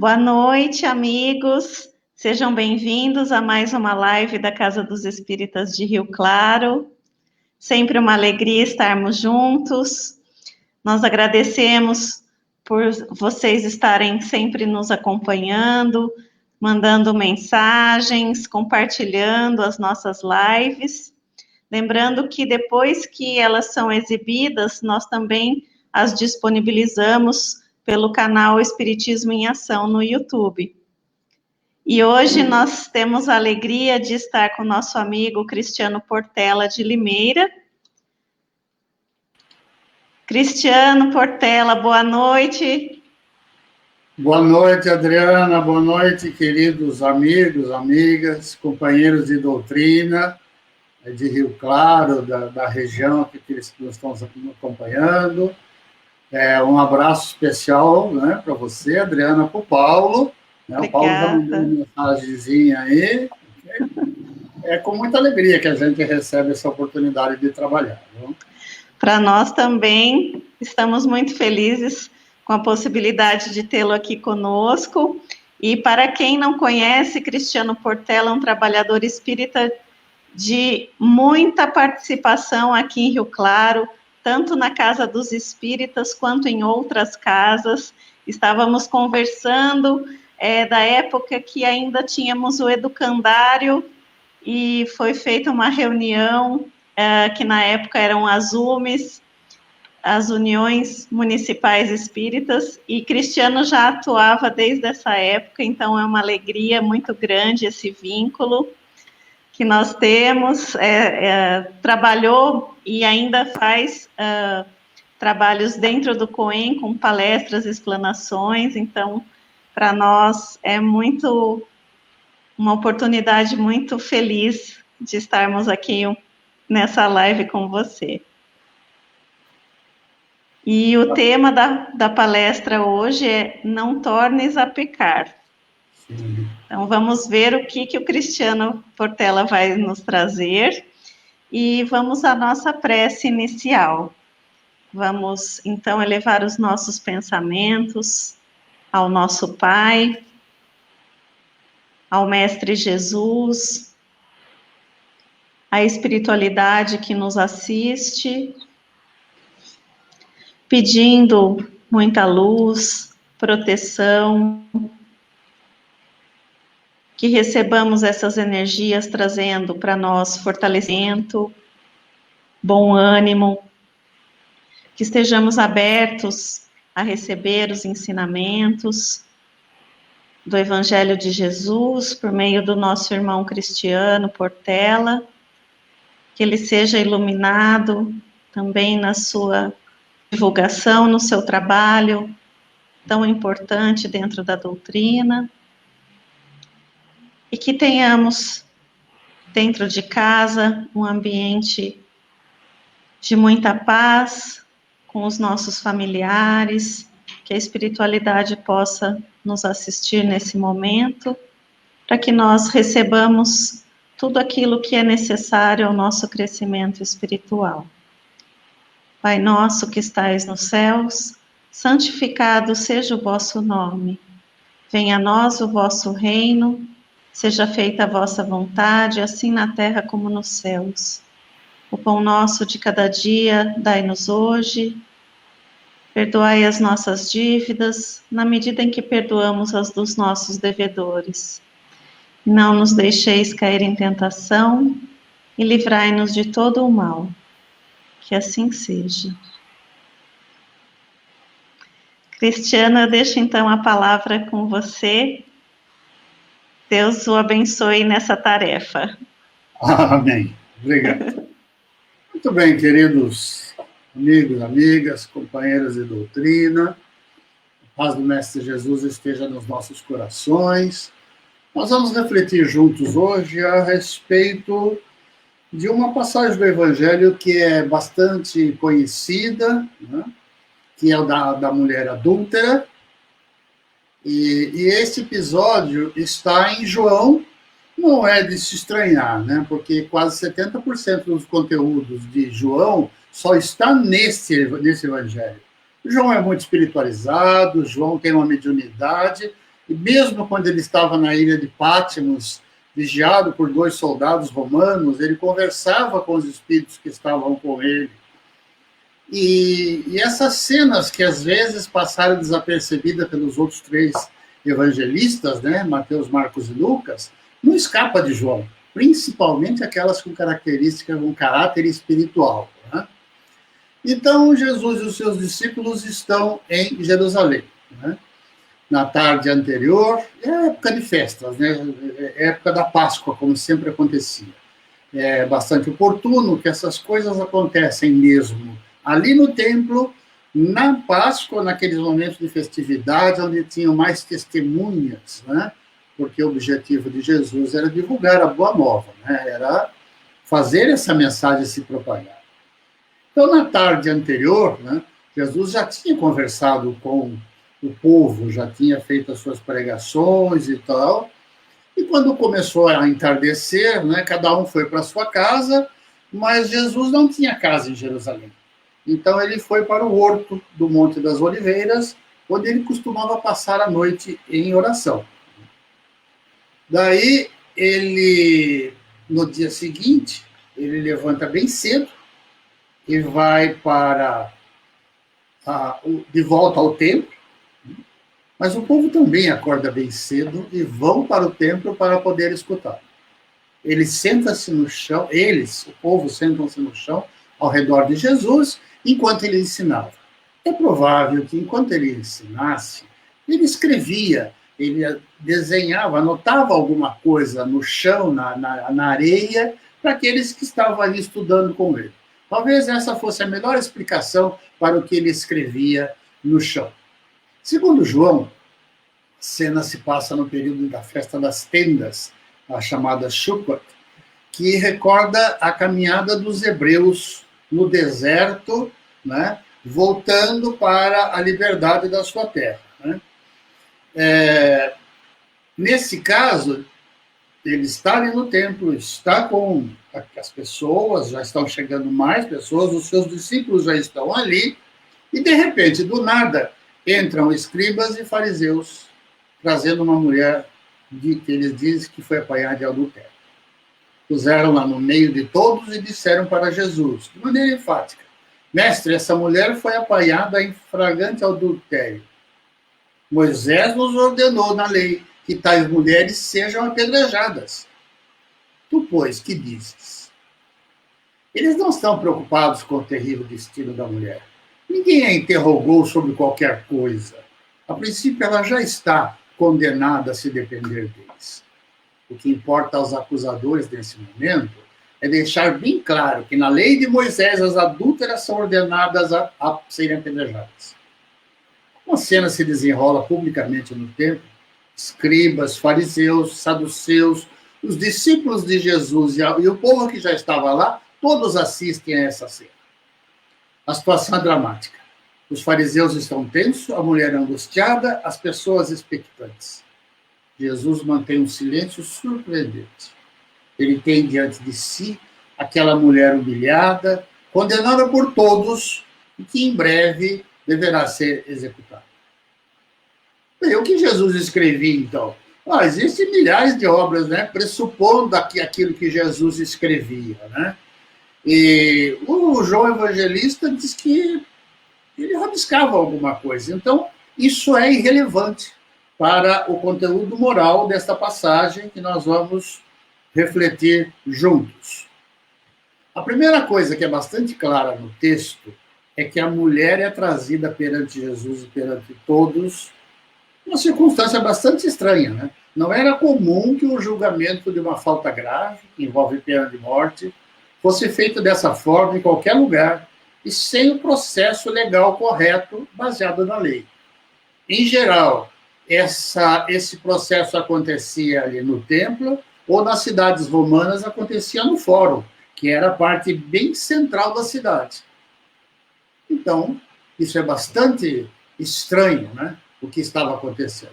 Boa noite, amigos. Sejam bem-vindos a mais uma live da Casa dos Espíritas de Rio Claro. Sempre uma alegria estarmos juntos. Nós agradecemos por vocês estarem sempre nos acompanhando, mandando mensagens, compartilhando as nossas lives. Lembrando que depois que elas são exibidas, nós também as disponibilizamos pelo canal Espiritismo em Ação no YouTube. E hoje nós temos a alegria de estar com o nosso amigo Cristiano Portela de Limeira. Cristiano Portela, boa noite. Boa noite, Adriana. Boa noite, queridos amigos, amigas, companheiros de doutrina de Rio Claro, da região que eles estão acompanhando. Um abraço especial, né, para você, Adriana, para o Paulo. Né? O Paulo já mandou uma mensagenzinha aí. É com muita alegria que a gente recebe essa oportunidade de trabalhar. Para nós também, estamos muito felizes com a possibilidade de tê-lo aqui conosco. E para quem não conhece, Cristiano Portela é um trabalhador espírita de muita participação aqui em Rio Claro, tanto na Casa dos Espíritas quanto em outras casas. Estávamos conversando da época que ainda tínhamos o educandário e foi feita uma reunião que na época eram as UMES, as Uniões Municipais Espíritas, e Cristiano já atuava desde essa época, então é uma alegria muito grande esse vínculo que nós temos, trabalhou e ainda faz trabalhos dentro do COEM, com palestras, explanações, então, para nós é uma oportunidade muito feliz de estarmos aqui nessa live com você. E o tema da palestra hoje é Não Tornes a Pecar. Sim. Então, vamos ver o que o Cristiano Portela vai nos trazer e vamos à nossa prece inicial. Vamos, então, elevar os nossos pensamentos ao nosso Pai, ao Mestre Jesus, à espiritualidade que nos assiste, pedindo muita luz, proteção, que recebamos essas energias trazendo para nós fortalecimento, bom ânimo, que estejamos abertos a receber os ensinamentos do Evangelho de Jesus por meio do nosso irmão Cristiano Portela, que ele seja iluminado também na sua divulgação, no seu trabalho tão importante dentro da doutrina, e que tenhamos dentro de casa um ambiente de muita paz com os nossos familiares, que a espiritualidade possa nos assistir nesse momento, para que nós recebamos tudo aquilo que é necessário ao nosso crescimento espiritual. Pai nosso que estais nos céus, santificado seja o vosso nome. Venha a nós o vosso reino, seja feita a vossa vontade, assim na terra como nos céus. O pão nosso de cada dia, dai-nos hoje. Perdoai as nossas dívidas, na medida em que perdoamos as dos nossos devedores. Não nos deixeis cair em tentação, e livrai-nos de todo o mal. Que assim seja. Cristiano, eu deixo então a palavra com você. Deus o abençoe nessa tarefa. Amém. Obrigado. Muito bem, queridos amigos, amigas, companheiras de doutrina. A paz do Mestre Jesus esteja nos nossos corações. Nós vamos refletir juntos hoje a respeito de uma passagem do Evangelho que é bastante conhecida, né? Que é o da mulher adúltera. E esse episódio está em João. Não é de se estranhar, né? Porque quase 70% dos conteúdos de João só está nesse Evangelho. João é muito espiritualizado, João tem uma mediunidade, e mesmo quando ele estava na ilha de Patmos, vigiado por 2 soldados romanos, ele conversava com os espíritos que estavam com ele. E essas cenas que às vezes passaram desapercebidas pelos outros 3 evangelistas, né, Mateus, Marcos e Lucas, não escapa de João, principalmente aquelas com características, com caráter espiritual. Né? Então, Jesus e os seus discípulos estão em Jerusalém. Né? Na tarde anterior, é época de festas, né? É época da Páscoa, como sempre acontecia. É bastante oportuno que essas coisas acontecem mesmo ali no templo, na Páscoa, naqueles momentos de festividade, onde tinham mais testemunhas, né? Porque o objetivo de Jesus era divulgar a boa nova, né? Era fazer essa mensagem se propagar. Então, na tarde anterior, né, Jesus já tinha conversado com o povo, já tinha feito as suas pregações e tal, e quando começou a entardecer, né, cada um foi para a sua casa, mas Jesus não tinha casa em Jerusalém. Então, ele foi para o horto do Monte das Oliveiras, onde ele costumava passar a noite em oração. Daí, ele, no dia seguinte, ele levanta bem cedo e vai de volta ao templo, mas o povo também acorda bem cedo e vão para o templo para poder escutar. Ele senta-se no chão, o povo sentam-se no chão ao redor de Jesus, enquanto ele ensinava. É provável que, enquanto ele ensinasse, ele escrevia, ele desenhava, anotava alguma coisa no chão, na areia, para aqueles que estavam ali estudando com ele. Talvez essa fosse a melhor explicação para o que ele escrevia no chão. Segundo João, a cena se passa no período da festa das tendas, a chamada Sukkot, que recorda a caminhada dos hebreus no deserto, né, voltando para a liberdade da sua terra. Né? Nesse caso, ele está ali no templo, está com as pessoas, já estão chegando mais pessoas, os seus discípulos já estão ali, e de repente, do nada, entram escribas e fariseus, trazendo uma mulher que eles dizem que foi apanhada de adultério. Puseram-la no meio de todos e disseram para Jesus, de maneira enfática, mestre, essa mulher foi apanhada em flagrante adultério. Moisés nos ordenou na lei que tais mulheres sejam apedrejadas. Tu, pois, que dizes? Eles não estão preocupados com o terrível destino da mulher. Ninguém a interrogou sobre qualquer coisa. A princípio, ela já está condenada a se depender deles. O que importa aos acusadores nesse momento é deixar bem claro que na lei de Moisés as adúlteras são ordenadas a serem apedrejadas. Uma cena se desenrola publicamente no templo. Escribas, fariseus, saduceus, os discípulos de Jesus e o povo que já estava lá, todos assistem a essa cena. A situação é dramática. Os fariseus estão tensos, a mulher angustiada, as pessoas expectantes. Jesus mantém um silêncio surpreendente. Ele tem diante de si aquela mulher humilhada, condenada por todos, e que em breve deverá ser executada. Bem, o que Jesus escrevia, então? Existem milhares de obras, né, pressupondo aquilo que Jesus escrevia. Né? E o João Evangelista diz que ele rabiscava alguma coisa. Então, isso é irrelevante para o conteúdo moral desta passagem que nós vamos refletir juntos. A primeira coisa que é bastante clara no texto é que a mulher é trazida perante Jesus e perante todos uma circunstância bastante estranha. Né? Não era comum que o julgamento de uma falta grave, que envolve pena de morte, fosse feito dessa forma em qualquer lugar e sem o processo legal correto baseado na lei. Em geral, esse processo acontecia ali no templo ou nas cidades romanas acontecia no fórum, que era a parte bem central da cidade. Então, isso é bastante estranho, né? O que estava acontecendo.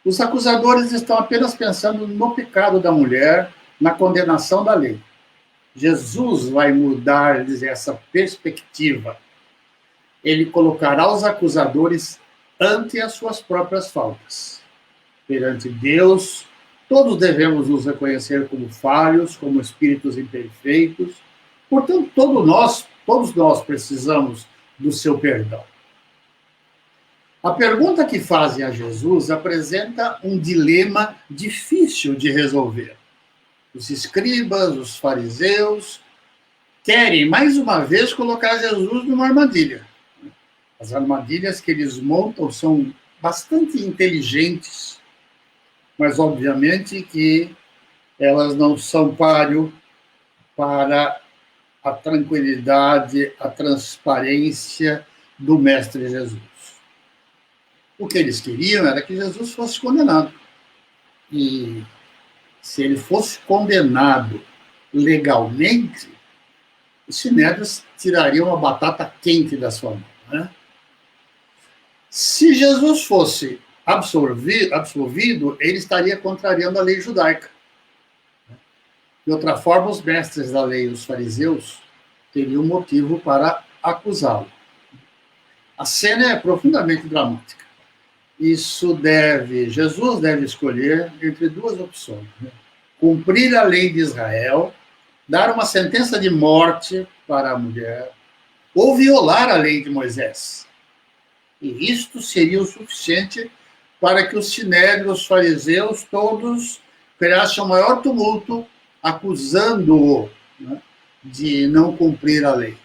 Os acusadores estão apenas pensando no pecado da mulher, na condenação da lei. Jesus vai mudar essa perspectiva. Ele colocará os acusadores ante as suas próprias faltas. perante Deus. Todos devemos nos reconhecer como falhos, como espíritos imperfeitos. Portanto, todos nós precisamos do seu perdão. A pergunta que fazem a Jesus apresenta um dilema difícil de resolver. Os escribas, os fariseus, querem, mais uma vez, colocar Jesus numa armadilha. As armadilhas que eles montam são bastante inteligentes, mas, obviamente, que elas não são páreo para a tranquilidade, a transparência do Mestre Jesus. O que eles queriam era que Jesus fosse condenado. E se ele fosse condenado legalmente, os sinédrios tirariam a batata quente da sua mão, né? Se Jesus fosse absolvido, ele estaria contrariando a lei judaica. De outra forma, os mestres da lei, os fariseus, teriam motivo para acusá-lo. A cena é profundamente dramática. Jesus deve escolher entre duas opções, né? Cumprir a lei de Israel, dar uma sentença de morte para a mulher, ou violar a lei de Moisés. E isto seria o suficiente para que os sinédrios, os fariseus, todos criassem o maior tumulto, acusando-o, né, de não cumprir a lei.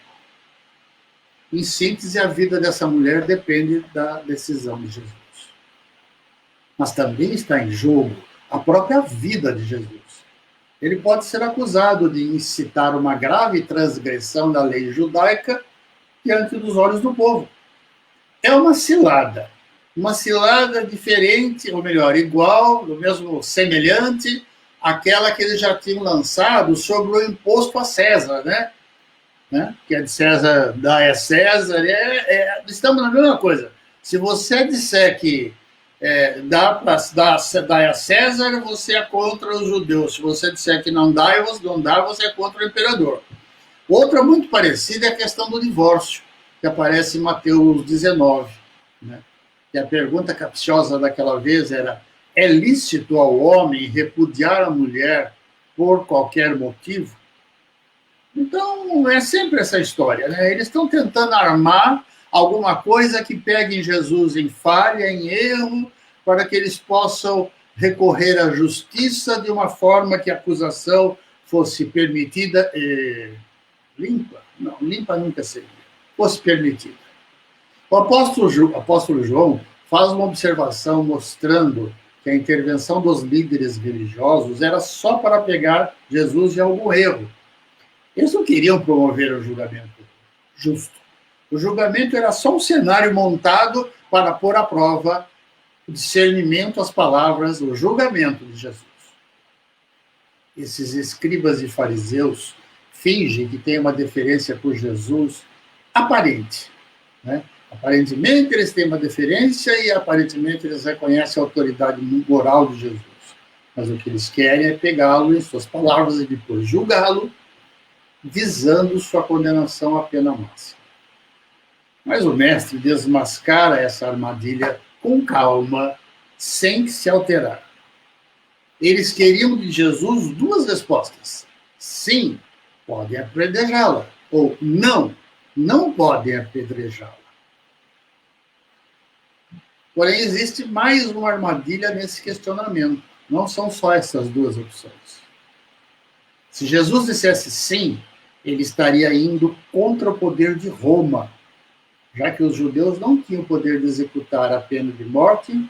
Em síntese, a vida dessa mulher depende da decisão de Jesus. Mas também está em jogo a própria vida de Jesus. Ele pode ser acusado de incitar uma grave transgressão da lei judaica diante dos olhos do povo. É uma cilada diferente, ou melhor, igual, ou mesmo semelhante àquela que eles já tinham lançado sobre o imposto a César, né? Que é de César, dá a César, estamos na mesma coisa. Se você disser que dá a César, você é contra os judeus. Se você disser que não dá, você é contra o imperador. Outra muito parecida é a questão do divórcio, que aparece em Mateus 19. Né? E a pergunta capciosa daquela vez era: é lícito ao homem repudiar a mulher por qualquer motivo? Então, é sempre essa história, né? Eles estão tentando armar alguma coisa que pegue Jesus em falha, em erro, para que eles possam recorrer à justiça de uma forma que a acusação fosse permitida e limpa. Não, limpa nunca seria. Fosse permitida. O apóstolo João faz uma observação mostrando que a intervenção dos líderes religiosos era só para pegar Jesus de algum erro. Eles não queriam promover o julgamento justo. O julgamento era só um cenário montado para pôr à prova o discernimento, as palavras, o julgamento de Jesus. Esses escribas e fariseus fingem que têm uma deferência por Jesus aparente, né? Aparentemente eles têm uma deferência e aparentemente eles reconhecem a autoridade moral de Jesus. Mas o que eles querem é pegá-lo em suas palavras e depois julgá-lo, visando sua condenação à pena máxima. Mas o mestre desmascara essa armadilha com calma, sem se alterar. Eles queriam de Jesus duas respostas. Sim, podem apedrejá-la. Ou não, não podem apedrejá-la. Porém, existe mais uma armadilha nesse questionamento. Não são só essas duas opções. Se Jesus dissesse sim, ele estaria indo contra o poder de Roma, já que os judeus não tinham o poder de executar a pena de morte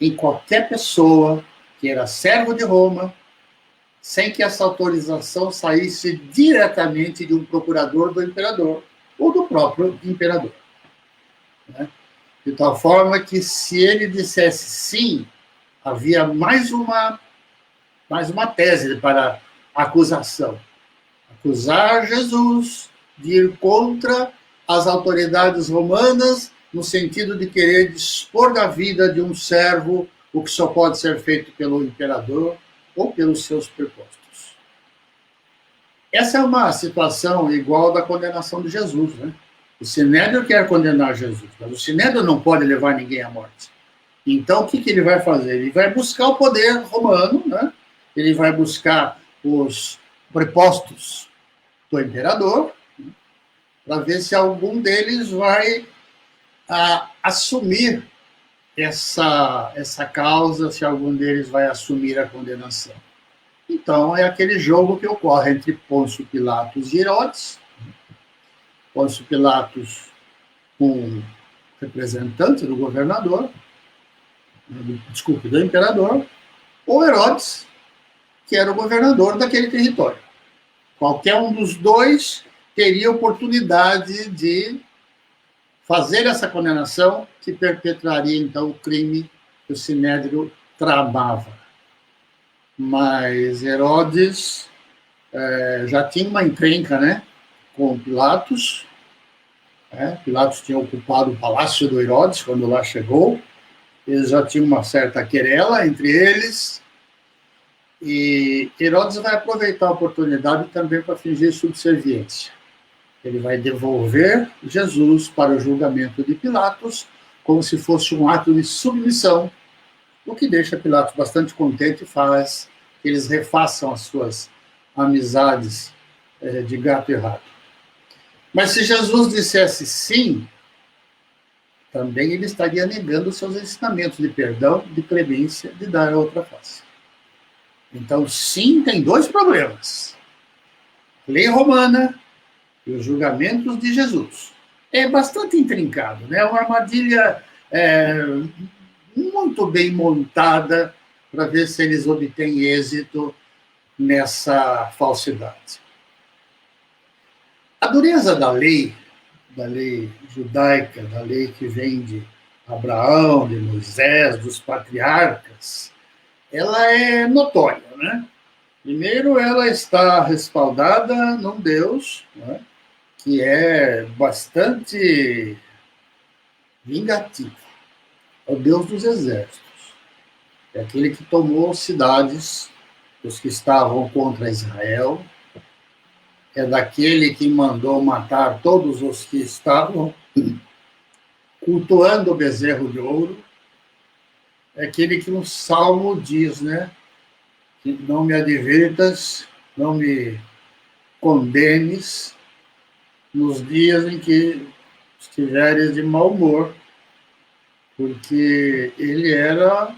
em qualquer pessoa que era servo de Roma, sem que essa autorização saísse diretamente de um procurador do imperador ou do próprio imperador. Né? De tal forma que, se ele dissesse sim, havia mais uma tese para a acusação. Acusar Jesus de ir contra as autoridades romanas, no sentido de querer dispor da vida de um servo, o que só pode ser feito pelo imperador ou pelos seus prepostos. Essa é uma situação igual da condenação de Jesus, né? O Sinédrio quer condenar Jesus, mas o Sinédrio não pode levar ninguém à morte. Então, o que ele vai fazer? Ele vai buscar o poder romano, né? Ele vai buscar os prepostos do imperador, para ver se algum deles vai assumir essa causa, se algum deles vai assumir a condenação. Então, é aquele jogo que ocorre entre Pôncio Pilatos e Herodes. Pôncio Pilatos, com representante do governador, do imperador, ou Herodes, que era o governador daquele território. Qualquer um dos dois teria oportunidade de fazer essa condenação que perpetraria, então, o crime que o Sinédrio tramava. Mas Herodes já tinha uma encrenca, né, com Pilatos. Pilatos tinha ocupado o palácio do Herodes quando lá chegou. Eles já tinham uma certa querela entre eles. E Herodes vai aproveitar a oportunidade também para fingir subserviência. Ele vai devolver Jesus para o julgamento de Pilatos, como se fosse um ato de submissão, o que deixa Pilatos bastante contente e faz que eles refaçam as suas amizades de gato e rato. Mas se Jesus dissesse sim, também ele estaria negando os seus ensinamentos de perdão, de clemência, de dar a outra face. Então, sim, tem dois problemas. Lei romana e os julgamentos de Jesus. É bastante intrincado, né? É uma armadilha muito bem montada para ver se eles obtêm êxito nessa falsidade. A dureza da lei judaica, da lei que vem de Abraão, de Moisés, dos patriarcas, ela é notória, né? Primeiro, ela está respaldada num Deus, né, que é bastante vingativo. É o Deus dos exércitos. É aquele que tomou cidades, os que estavam contra Israel. É daquele que mandou matar todos os que estavam cultuando o bezerro de ouro. É aquele que no Salmo diz, né? Que não me advirtas, não me condenes nos dias em que estiveres de mau humor, porque ele era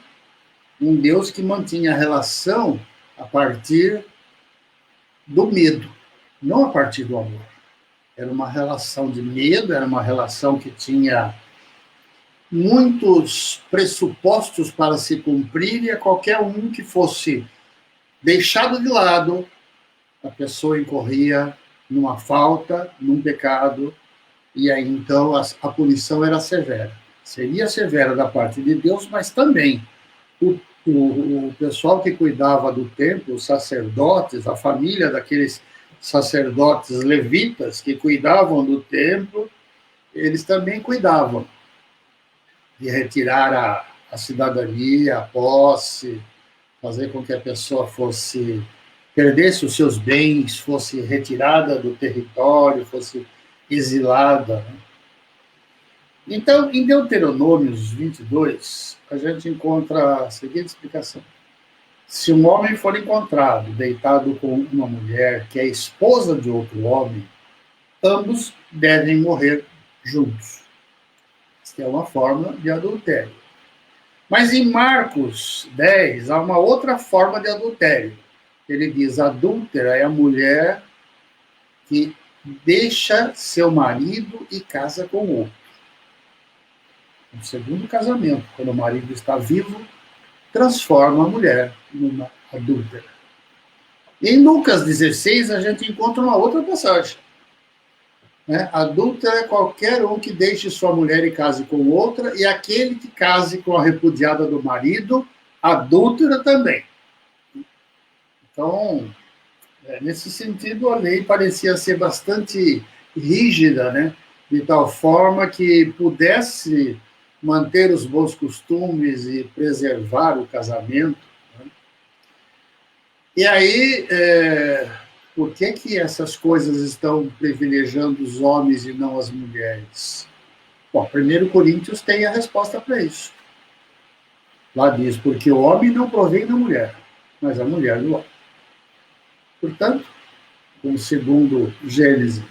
um Deus que mantinha a relação a partir do medo, não a partir do amor. Era uma relação de medo, era uma relação que tinha muitos pressupostos para se cumprir, e a qualquer um que fosse deixado de lado, a pessoa incorria numa falta, num pecado, e aí então a punição era severa. Seria severa da parte de Deus, mas também o pessoal que cuidava do templo, os sacerdotes, a família daqueles sacerdotes levitas que cuidavam do templo, eles também cuidavam de retirar a cidadania, a posse, fazer com que a pessoa perdesse os seus bens, fosse retirada do território, fosse exilada. Então, em Deuteronômios 22, a gente encontra a seguinte explicação. Se um homem for encontrado deitado com uma mulher que é esposa de outro homem, ambos devem morrer juntos. Isso é uma forma de adultério. Mas em Marcos 10, há uma outra forma de adultério. Ele diz: adúltera é a mulher que deixa seu marido e casa com outro. No segundo casamento, quando o marido está vivo, transforma a mulher numa adúltera. Em Lucas 16, a gente encontra uma outra passagem. Adúltera é qualquer um que deixe sua mulher e case com outra, e aquele que case com a repudiada do marido, adúltera também. Então, nesse sentido, a lei parecia ser bastante rígida, né? De tal forma que pudesse manter os bons costumes e preservar o casamento. Né? E aí, por que essas coisas estão privilegiando os homens e não as mulheres? Bom, 1 Coríntios tem a resposta para isso. Lá diz, porque o homem não provém da mulher, mas a mulher do homem. Portanto, como segundo Gênesis,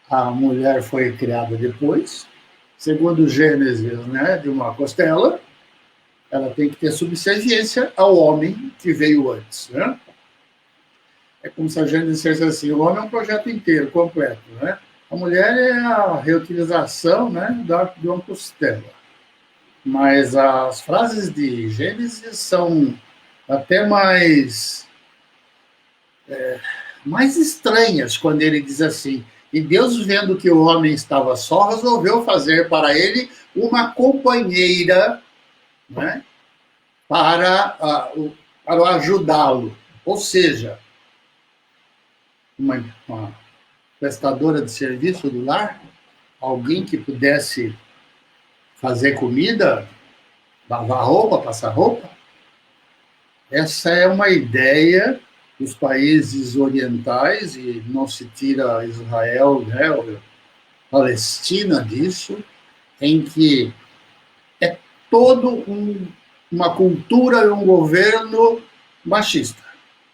a mulher foi criada depois. Segundo Gênesis, né, de uma costela, ela tem que ter subserviência ao homem que veio antes, né? É como se a Gênesis dissesse assim, o homem é um projeto inteiro, completo, né? A mulher é a reutilização, né, de uma costela. Mas as frases de Gênesis são até mais estranhas, quando ele diz assim, e Deus, vendo que o homem estava só, resolveu fazer para ele uma companheira, né, para ajudá-lo. Ou seja, uma prestadora de serviço do lar, alguém que pudesse fazer comida, lavar roupa, passar roupa. Essa é uma ideia dos países orientais, e não se tira Israel, né, ou Palestina disso, em que é todo uma cultura e um governo machista.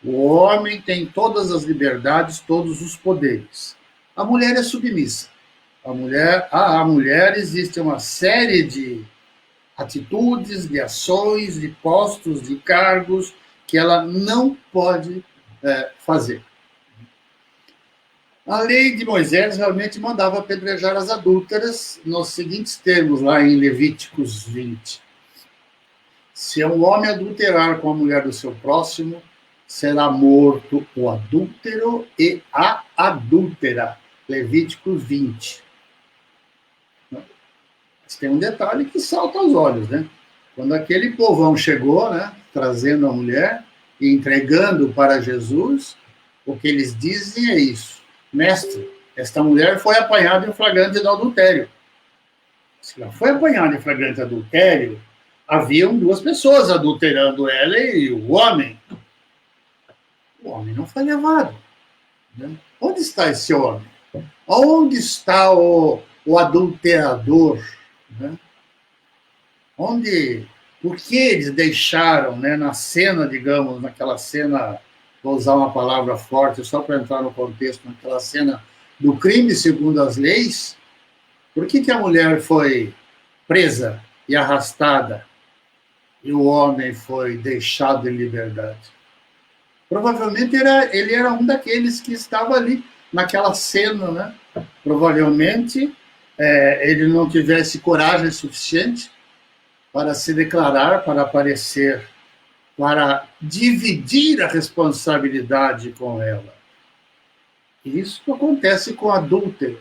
O homem tem todas as liberdades, todos os poderes. A mulher é submissa. A mulher existe uma série de atitudes, de ações, de postos, de cargos que ela não pode fazer. A lei de Moisés realmente mandava apedrejar as adúlteras nos seguintes termos, lá em Levíticos 20. Se um homem adulterar com a mulher do seu próximo, será morto o adúltero e a adúltera. Levíticos 20. Mas tem um detalhe que salta aos olhos, né? Quando aquele povão chegou, né, trazendo a mulher e entregando para Jesus, o que eles dizem é isso. Mestre, esta mulher foi apanhada em flagrante de adultério. Se ela foi apanhada em flagrante de adultério, haviam duas pessoas adulterando ela e o homem. O homem não foi levado. Né? Onde está esse homem? Onde está o adulterador? Né? Por que eles deixaram, né, na cena, digamos, naquela cena, vou usar uma palavra forte só para entrar no contexto, naquela cena do crime segundo as leis, por que a mulher foi presa e arrastada e o homem foi deixado em liberdade? Provavelmente ele era um daqueles que estava ali naquela cena, né? Provavelmente ele não tivesse coragem suficiente para se declarar, para aparecer, para dividir a responsabilidade com ela. E isso acontece com adúltero.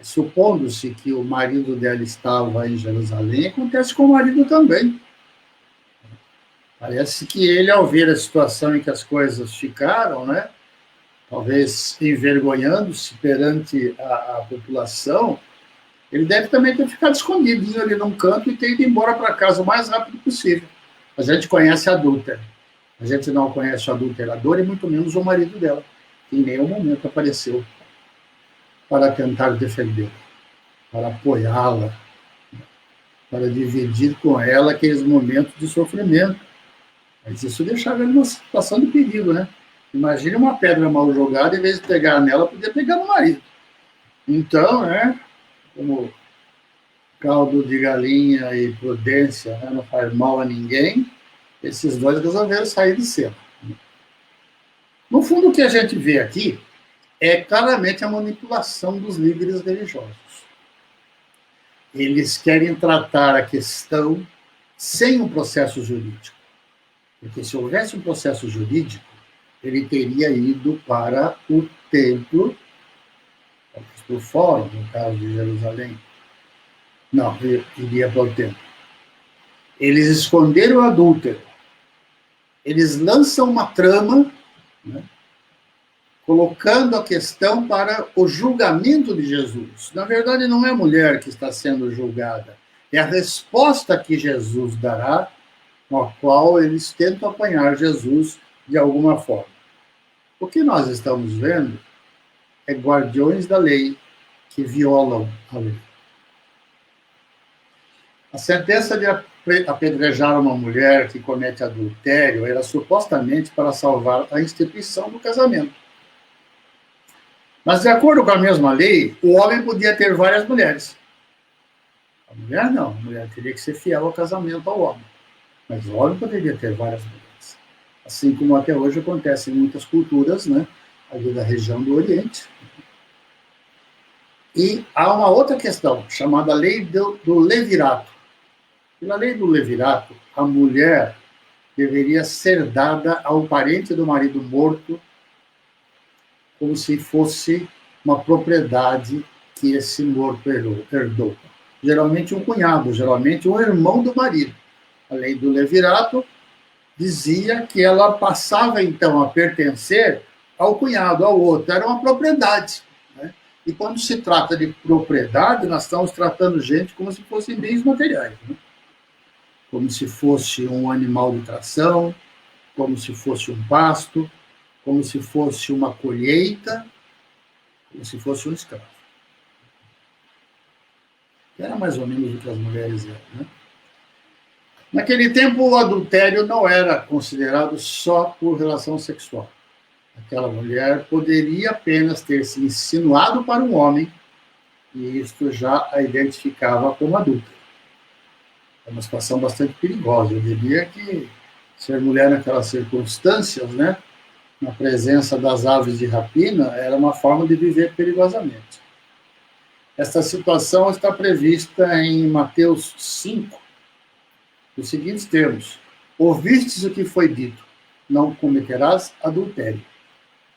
Supondo-se que o marido dela estava em Jerusalém, acontece com o marido também. Parece que ele, ao ver a situação em que as coisas ficaram, né, talvez envergonhando-se perante a população, ele deve também ter ficado escondidinho ali num canto e ter ido embora para casa o mais rápido possível. A gente conhece a adúltera. A gente não conhece o adulterador e muito menos o marido dela, que em nenhum momento apareceu para tentar defendê-la, para apoiá-la, para dividir com ela aqueles momentos de sofrimento. Mas isso deixava ele numa situação de perigo, né? Imagine uma pedra mal jogada, em vez de pegar nela, podia pegar no marido. Então, né, como caldo de galinha e prudência, né, não faz mal a ninguém, esses dois resolveram sair de cena. No fundo, o que a gente vê aqui é claramente a manipulação dos líderes religiosos. Eles querem tratar a questão sem um processo jurídico. Porque se houvesse um processo jurídico, ele teria ido para o templo, para o fórum, no caso de Jerusalém. Não, ele iria para o templo. Eles esconderam o adúltero. Eles lançam uma trama, né, colocando a questão para o julgamento de Jesus. Na verdade, não é a mulher que está sendo julgada, é a resposta que Jesus dará, com a qual eles tentam apanhar Jesus de alguma forma. O que nós estamos vendo é guardiões da lei que violam a lei. A sentença de apedrejar uma mulher que comete adultério era supostamente para salvar a instituição do casamento. Mas, de acordo com a mesma lei, o homem podia ter várias mulheres. A mulher não, a mulher teria que ser fiel ao casamento ao homem. Mas o homem poderia ter várias mulheres. Assim como até hoje acontece em muitas culturas, né, ali da região do Oriente. E há uma outra questão, chamada lei do levirato. Pela lei do levirato, a mulher deveria ser dada ao parente do marido morto como se fosse uma propriedade que esse morto herdou. Geralmente um cunhado, geralmente um irmão do marido. A lei do levirato dizia que ela passava, então, a pertencer ao cunhado, ao outro. Era uma propriedade. Né? E quando se trata de propriedade, nós estamos tratando gente como se fossem bens materiais. Né? Como se fosse um animal de tração, como se fosse um pasto, como se fosse uma colheita, como se fosse um escravo. Era mais ou menos o que as mulheres eram. Né? Naquele tempo, o adultério não era considerado só por relação sexual. Aquela mulher poderia apenas ter se insinuado para um homem, e isto já a identificava como adulta. É uma situação bastante perigosa. Eu diria que ser mulher naquelas circunstâncias, né, na presença das aves de rapina, era uma forma de viver perigosamente. Esta situação está prevista em Mateus 5, nos seguintes termos: ouvistes o que foi dito, não cometerás adultério.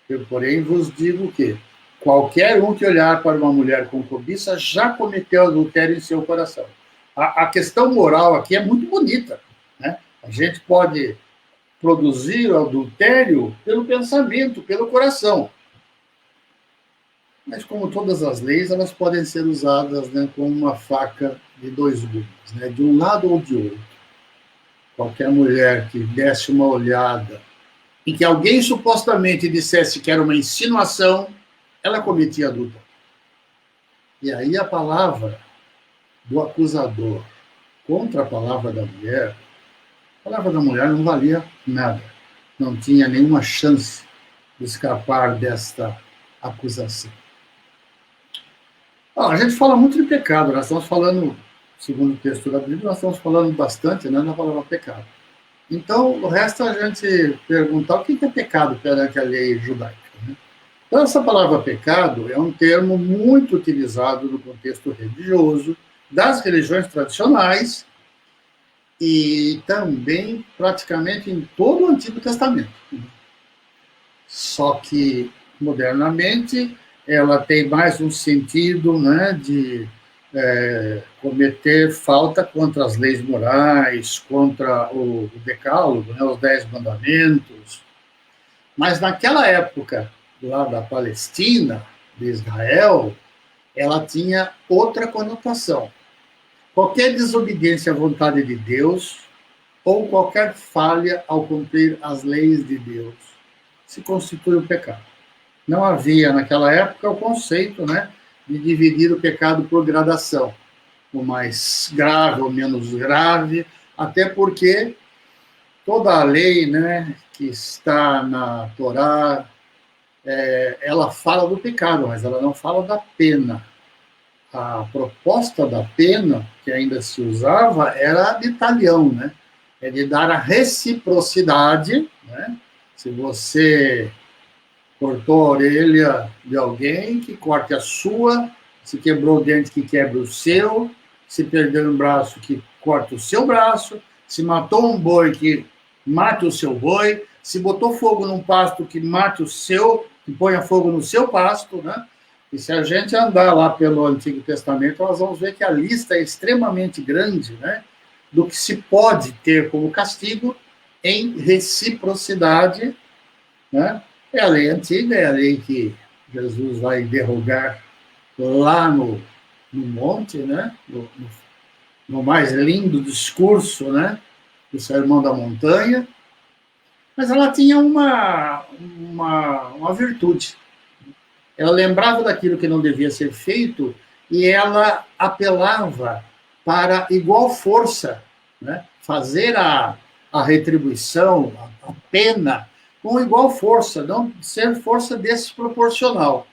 Eu, porém, vos digo que qualquer um que olhar para uma mulher com cobiça já cometeu adultério em seu coração. A questão moral aqui é muito bonita. Né? A gente pode produzir o adultério pelo pensamento, pelo coração. Mas, como todas as leis, elas podem ser usadas, né, como uma faca de dois gumes, né, de um lado ou de outro. Qualquer mulher que desse uma olhada e que alguém supostamente dissesse que era uma insinuação, ela cometia adultério. E aí a palavra do acusador contra a palavra da mulher não valia nada. Não tinha nenhuma chance de escapar desta acusação. A gente fala muito de pecado, nós estamos falando, segundo o texto da Bíblia, nós estamos falando bastante, né, na palavra pecado. Então, o resto é a gente perguntar o que é pecado perante a lei judaica. Né? Então, essa palavra pecado é um termo muito utilizado no contexto religioso, das religiões tradicionais e também praticamente em todo o Antigo Testamento. Só que, modernamente, ela tem mais um sentido, né, de cometer falta contra as leis morais, contra o decálogo, né, os 10 mandamentos. Mas naquela época, lá da Palestina, de Israel, ela tinha outra conotação. Qualquer desobediência à vontade de Deus ou qualquer falha ao cumprir as leis de Deus se constitui um pecado. Não havia, naquela época, o conceito, né, de dividir o pecado por gradação, o mais grave ou menos grave, até porque toda a lei, né, que está na Torá, ela fala do pecado, mas ela não fala da pena. A proposta da pena, que ainda se usava, era de talião, né? É de dar a reciprocidade, né? Se você cortou a orelha de alguém, que corte a sua, se quebrou o dente, que quebre o seu, se perdeu um braço, que corte o seu braço, se matou um boi, que mate o seu boi, se botou fogo num pasto, que mate o seu, que ponha fogo no seu pasto, né? E se a gente andar lá pelo Antigo Testamento, nós vamos ver que a lista é extremamente grande, né, do que se pode ter como castigo em reciprocidade, né? É a lei antiga, é a lei que Jesus vai derrogar lá no monte, né, no mais lindo discurso, né, do Sermão da Montanha, mas ela tinha uma virtude. Ela lembrava daquilo que não devia ser feito e ela apelava para igual força, né? Fazer a retribuição, a pena, com igual força, não ser força desproporcional.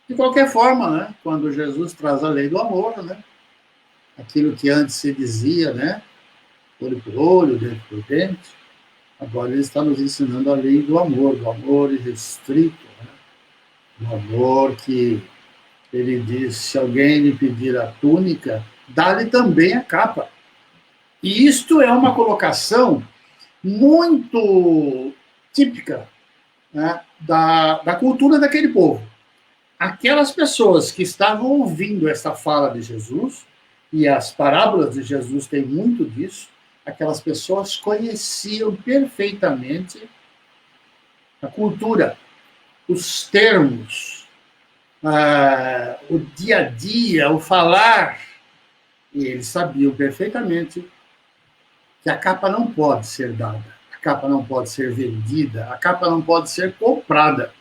De qualquer forma, né? Quando Jesus traz a lei do amor, né? Aquilo que antes se dizia, né? Olho por olho, dente por dente, agora ele está nos ensinando a lei do amor irrestrito, né? Do amor que ele diz, se alguém lhe pedir a túnica, dá-lhe também a capa. E isto é uma colocação muito típica, né, da cultura daquele povo. Aquelas pessoas que estavam ouvindo essa fala de Jesus, e as parábolas de Jesus têm muito disso, aquelas pessoas conheciam perfeitamente a cultura, os termos, o dia a dia, o falar, e eles sabiam perfeitamente que a capa não pode ser dada, a capa não pode ser vendida, a capa não pode ser comprada.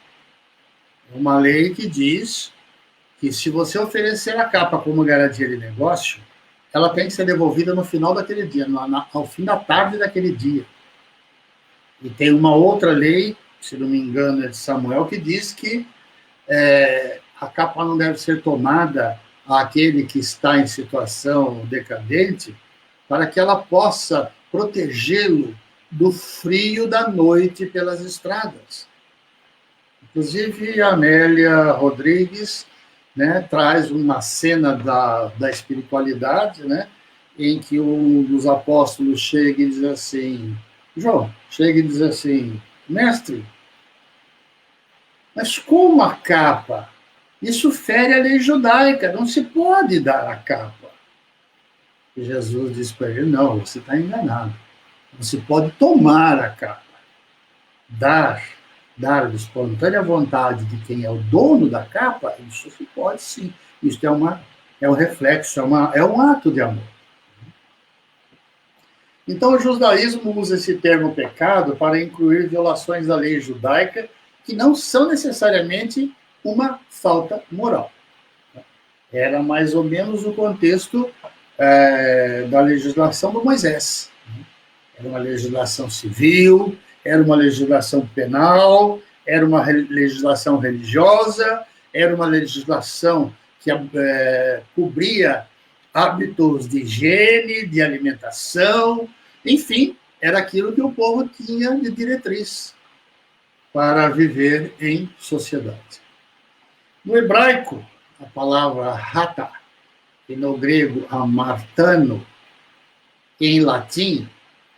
É uma lei que diz que se você oferecer a capa como garantia de negócio, ela tem que ser devolvida no final daquele dia, ao fim da tarde daquele dia. E tem uma outra lei, se não me engano é de Samuel, que diz que a capa não deve ser tomada àquele que está em situação decadente, para que ela possa protegê-lo do frio da noite pelas estradas. Inclusive, a Amélia Rodrigues, né, traz uma cena da espiritualidade, né, em que um dos apóstolos chega e diz assim, João, chega e diz assim, mestre, mas como a capa? Isso fere a lei judaica, não se pode dar a capa. E Jesus disse para ele, não, você está enganado. Não se pode tomar a capa. Dar de espontânea vontade de quem é o dono da capa, isso se pode sim. Isso é um reflexo, é um ato de amor. Então, o judaísmo usa esse termo pecado para incluir violações da lei judaica que não são necessariamente uma falta moral. Era mais ou menos o contexto da legislação do Moisés. Era uma legislação civil, era uma legislação penal, era uma legislação religiosa, era uma legislação que cobria hábitos de higiene, de alimentação, enfim, era aquilo que o povo tinha de diretriz para viver em sociedade. No hebraico, a palavra rata, e no grego amartano, e em latim,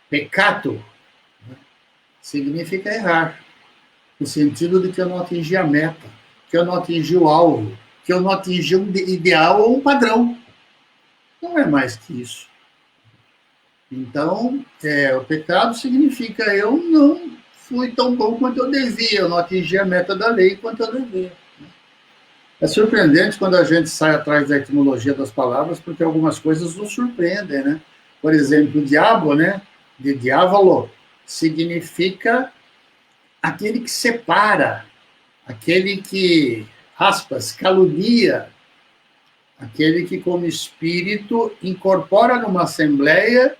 peccato, significa errar, no sentido de que eu não atingi a meta, que eu não atingi o alvo, que eu não atingi um ideal ou um padrão. Não é mais que isso. Então, o pecado significa eu não fui tão bom quanto eu devia, eu não atingi a meta da lei quanto eu devia. É surpreendente quando a gente sai atrás da etimologia das palavras, porque algumas coisas nos surpreendem, né? Por exemplo, o diabo, né? De diávolo, significa aquele que separa, aquele que, aspas, calunia, aquele que, como espírito, incorpora numa assembleia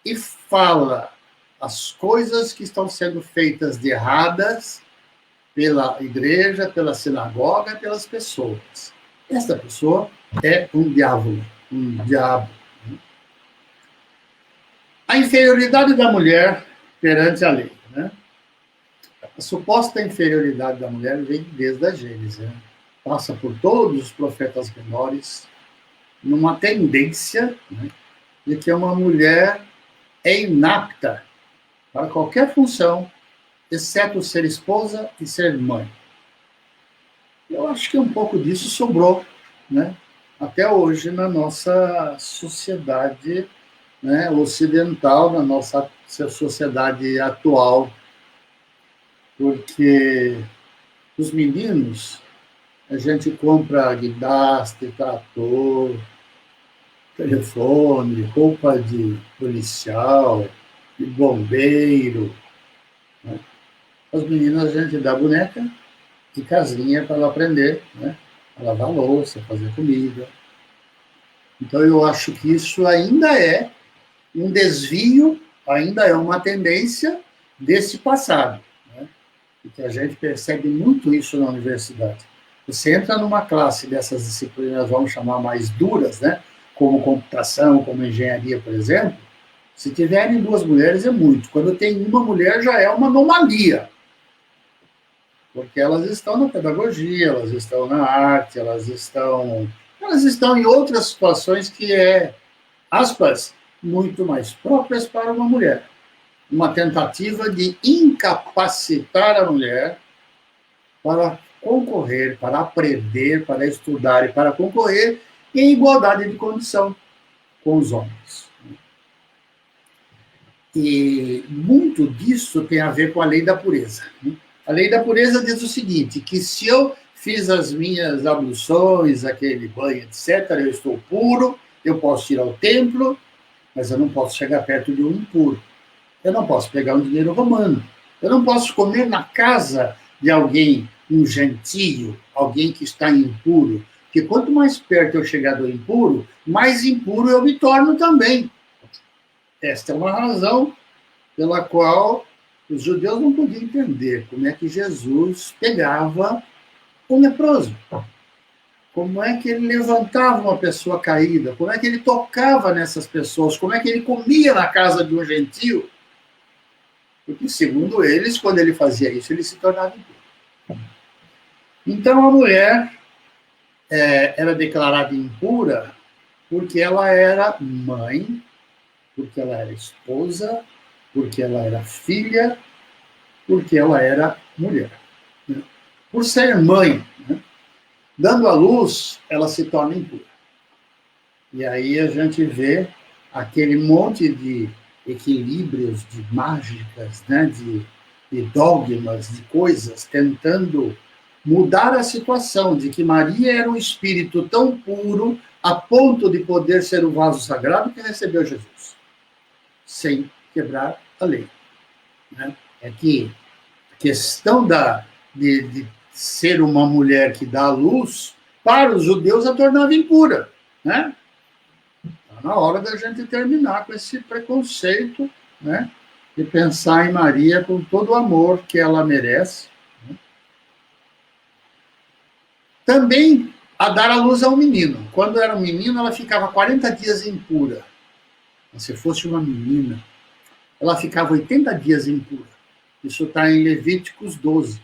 e fala as coisas que estão sendo feitas de erradas pela igreja, pela sinagoga, pelas pessoas. Essa pessoa é um diabo, um diabo. A inferioridade da mulher perante a lei, né? A suposta inferioridade da mulher vem desde a Gênese, né? Passa por todos os profetas menores, numa tendência, né, de que uma mulher é inapta para qualquer função, exceto ser esposa e ser mãe. Eu acho que um pouco disso sobrou, né, até hoje na nossa sociedade, né, ocidental, na nossa sociedade atual, porque os meninos, a gente compra guindaste, trator, telefone, roupa de policial, de bombeiro. Né? As meninas a gente dá boneca e casinha para ela aprender, né? A lavar louça, fazer comida. Então, eu acho que isso ainda é um desvio, ainda é uma tendência desse passado, né? E que a gente percebe muito isso na universidade. Você entra numa classe dessas disciplinas, vamos chamar mais duras, né? Como computação, como engenharia, por exemplo, se tiverem duas mulheres é muito. Quando tem uma mulher já é uma anomalia, porque elas estão na pedagogia, elas estão na arte, elas estão em outras situações que aspas, muito mais próprias para uma mulher. Uma tentativa de incapacitar a mulher para concorrer, para aprender, para estudar e para concorrer em igualdade de condição com os homens. E muito disso tem a ver com a lei da pureza. A lei da pureza diz o seguinte, que se eu fiz as minhas abluções, aquele banho, etc., eu estou puro, eu posso ir ao templo, mas eu não posso chegar perto de um impuro. Eu não posso pegar um dinheiro romano. Eu não posso comer na casa de alguém, um gentio, alguém que está impuro. Porque quanto mais perto eu chegar do impuro, mais impuro eu me torno também. Esta é uma razão pela qual os judeus não podiam entender como é que Jesus pegava o leproso. Como é que ele levantava uma pessoa caída? Como é que ele tocava nessas pessoas? Como é que ele comia na casa de um gentio? Porque, segundo eles, quando ele fazia isso, ele se tornava impuro. Então, a mulher era declarada impura porque ela era mãe, porque ela era esposa, porque ela era filha, porque ela era mulher. Por ser mãe, dando à luz, ela se torna impura. E aí a gente vê aquele monte de equilíbrios, de mágicas, né, de dogmas, de coisas, tentando mudar a situação de que Maria era um espírito tão puro a ponto de poder ser o vaso sagrado que recebeu Jesus, sem quebrar a lei. Né? É que a questão de ser uma mulher que dá luz, para os judeus a tornava impura. Né? Está na hora da gente terminar com esse preconceito, né? De pensar em Maria com todo o amor que ela merece. Né? Também a dar à luz a um menino. Quando era um menino, ela ficava 40 dias impura. Se fosse uma menina, ela ficava 80 dias impura. Isso está em Levíticos 12.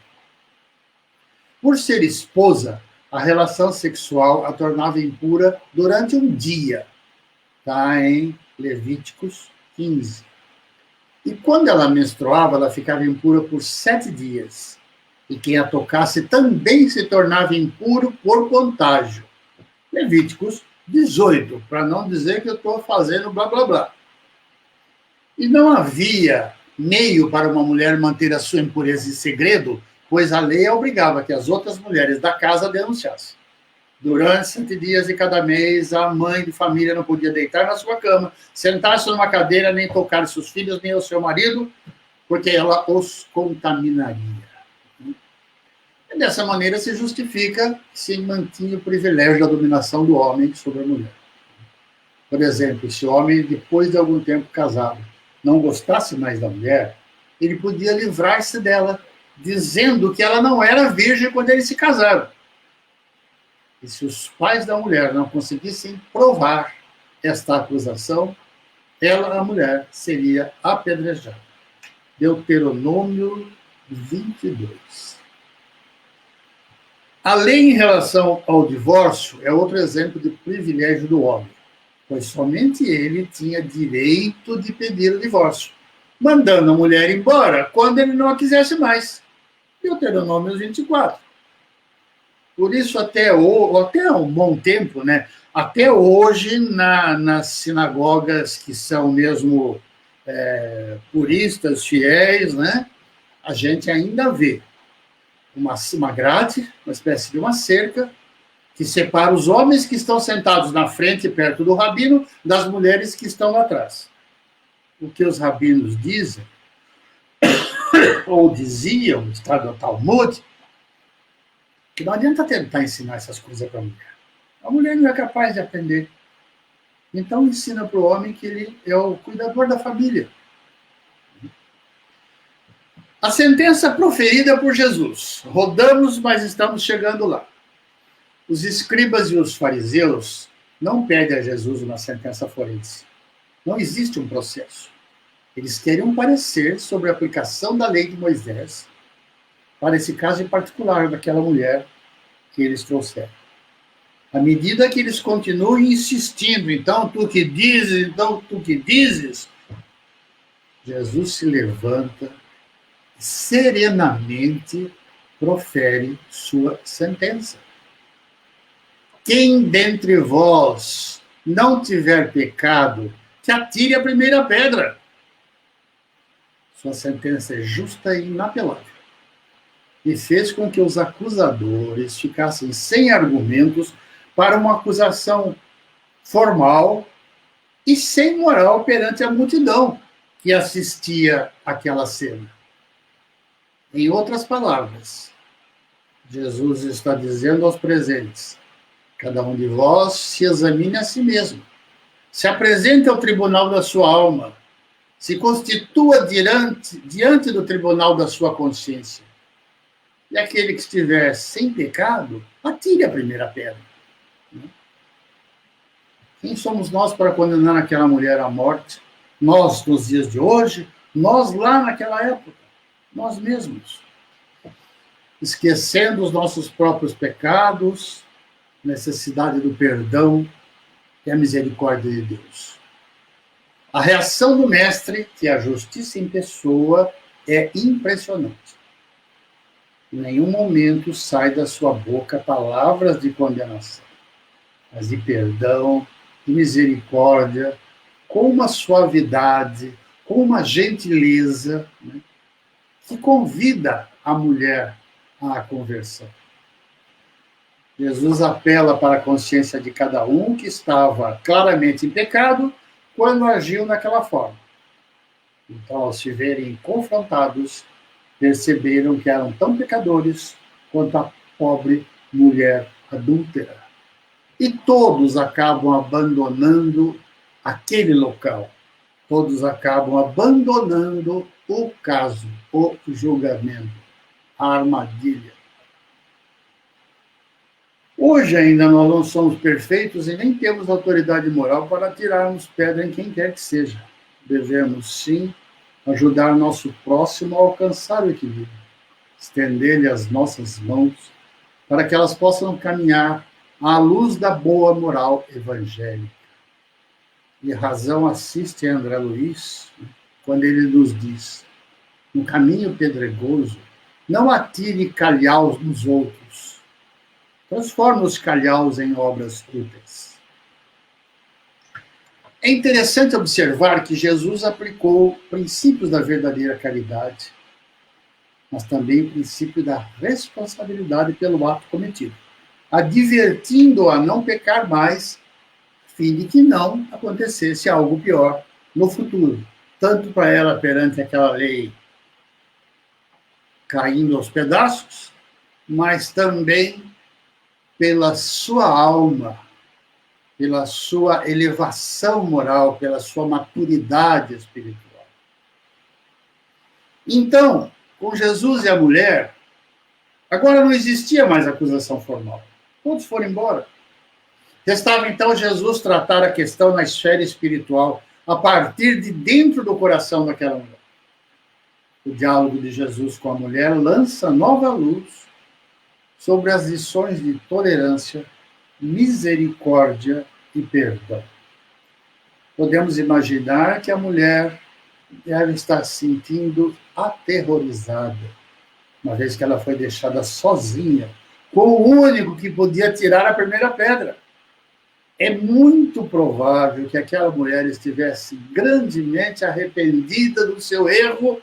Por ser esposa, a relação sexual a tornava impura durante um dia. Está em Levíticos 15. E quando ela menstruava, ela ficava impura por 7 dias. E quem a tocasse também se tornava impuro por contágio. Levíticos 18, para não dizer que eu estou fazendo blá, blá, blá. E não havia meio para uma mulher manter a sua impureza em segredo, pois a lei obrigava que as outras mulheres da casa denunciassem. Durante 7 dias de cada mês, a mãe de família não podia deitar na sua cama, sentar-se numa cadeira, nem tocar seus filhos, nem o seu marido, porque ela os contaminaria. E dessa maneira se justifica que se mantinha o privilégio da dominação do homem sobre a mulher. Por exemplo, se o homem, depois de algum tempo casado, não gostasse mais da mulher, ele podia livrar-se dela, dizendo que ela não era virgem quando eles se casaram. E se os pais da mulher não conseguissem provar esta acusação, ela, a mulher, seria apedrejada. Deuteronômio 22. A lei em relação ao divórcio é outro exemplo de privilégio do homem, pois somente ele tinha direito de pedir o divórcio, mandando a mulher embora quando ele não a quisesse mais. Deuteronômio 24. Por isso, até um bom tempo, né? Até hoje, nas sinagogas que são mesmo puristas, fiéis, né? A gente ainda vê uma grade, uma espécie de uma cerca, que separa os homens que estão sentados na frente, perto do rabino, das mulheres que estão lá atrás. O que os rabinos dizem, ou diziam, está no Talmud, que não adianta tentar ensinar essas coisas para a mulher. A mulher não é capaz de aprender. Então ensina para o homem que ele é o cuidador da família. A sentença proferida por Jesus. Rodamos, mas estamos chegando lá. Os escribas e os fariseus não pedem a Jesus uma sentença forense. Não existe um processo. Eles querem um parecer sobre a aplicação da lei de Moisés para esse caso em particular daquela mulher que eles trouxeram. À medida que eles continuam insistindo, então tu que dizes, Jesus se levanta e serenamente profere sua sentença. Quem dentre vós não tiver pecado, que atire a primeira pedra. Sua sentença é justa e inapelável. E fez com que os acusadores ficassem sem argumentos para uma acusação formal e sem moral perante a multidão que assistia àquela cena. Em outras palavras, Jesus está dizendo aos presentes: cada um de vós se examine a si mesmo, se apresente ao tribunal da sua alma, se constitua diante do tribunal da sua consciência. E aquele que estiver sem pecado, atire a primeira pedra. Quem somos nós para condenar aquela mulher à morte? Nós, nos dias de hoje, nós lá naquela época, nós mesmos. Esquecendo os nossos próprios pecados, necessidade do perdão e a misericórdia de Deus. A reação do mestre, que é a justiça em pessoa, é impressionante. Em nenhum momento sai da sua boca palavras de condenação, mas de perdão, de misericórdia, com uma suavidade, com uma gentileza, né, que convida a mulher à conversão. Jesus apela para a consciência de cada um que estava claramente em pecado quando agiu naquela forma. Então, ao se verem confrontados, perceberam que eram tão pecadores quanto a pobre mulher adúltera. E todos acabam abandonando aquele local. Todos acabam abandonando o caso, o julgamento, a armadilha. Hoje ainda nós não somos perfeitos e nem temos autoridade moral para tirarmos pedra em quem quer que seja. Devemos, sim, ajudar nosso próximo a alcançar o equilíbrio, estender-lhe as nossas mãos para que elas possam caminhar à luz da boa moral evangélica. E razão assiste a André Luiz quando ele nos diz: no caminho pedregoso, não atire calhaus nos outros. Transforma os calhaus em obras úteis. É interessante observar que Jesus aplicou princípios da verdadeira caridade, mas também o princípio da responsabilidade pelo ato cometido, advertindo-a a não pecar mais, a fim de que não acontecesse algo pior no futuro, tanto para ela perante aquela lei caindo aos pedaços, mas também pela sua alma, pela sua elevação moral, pela sua maturidade espiritual. Então, com Jesus e a mulher, agora não existia mais acusação formal. Todos foram embora. Restava então Jesus tratar a questão na esfera espiritual, a partir de dentro do coração daquela mulher. O diálogo de Jesus com a mulher lança nova luz sobre as lições de tolerância, misericórdia e perdão. Podemos imaginar que a mulher deve estar se sentindo aterrorizada, uma vez que ela foi deixada sozinha, com o único que podia tirar a primeira pedra. É muito provável que aquela mulher estivesse grandemente arrependida do seu erro,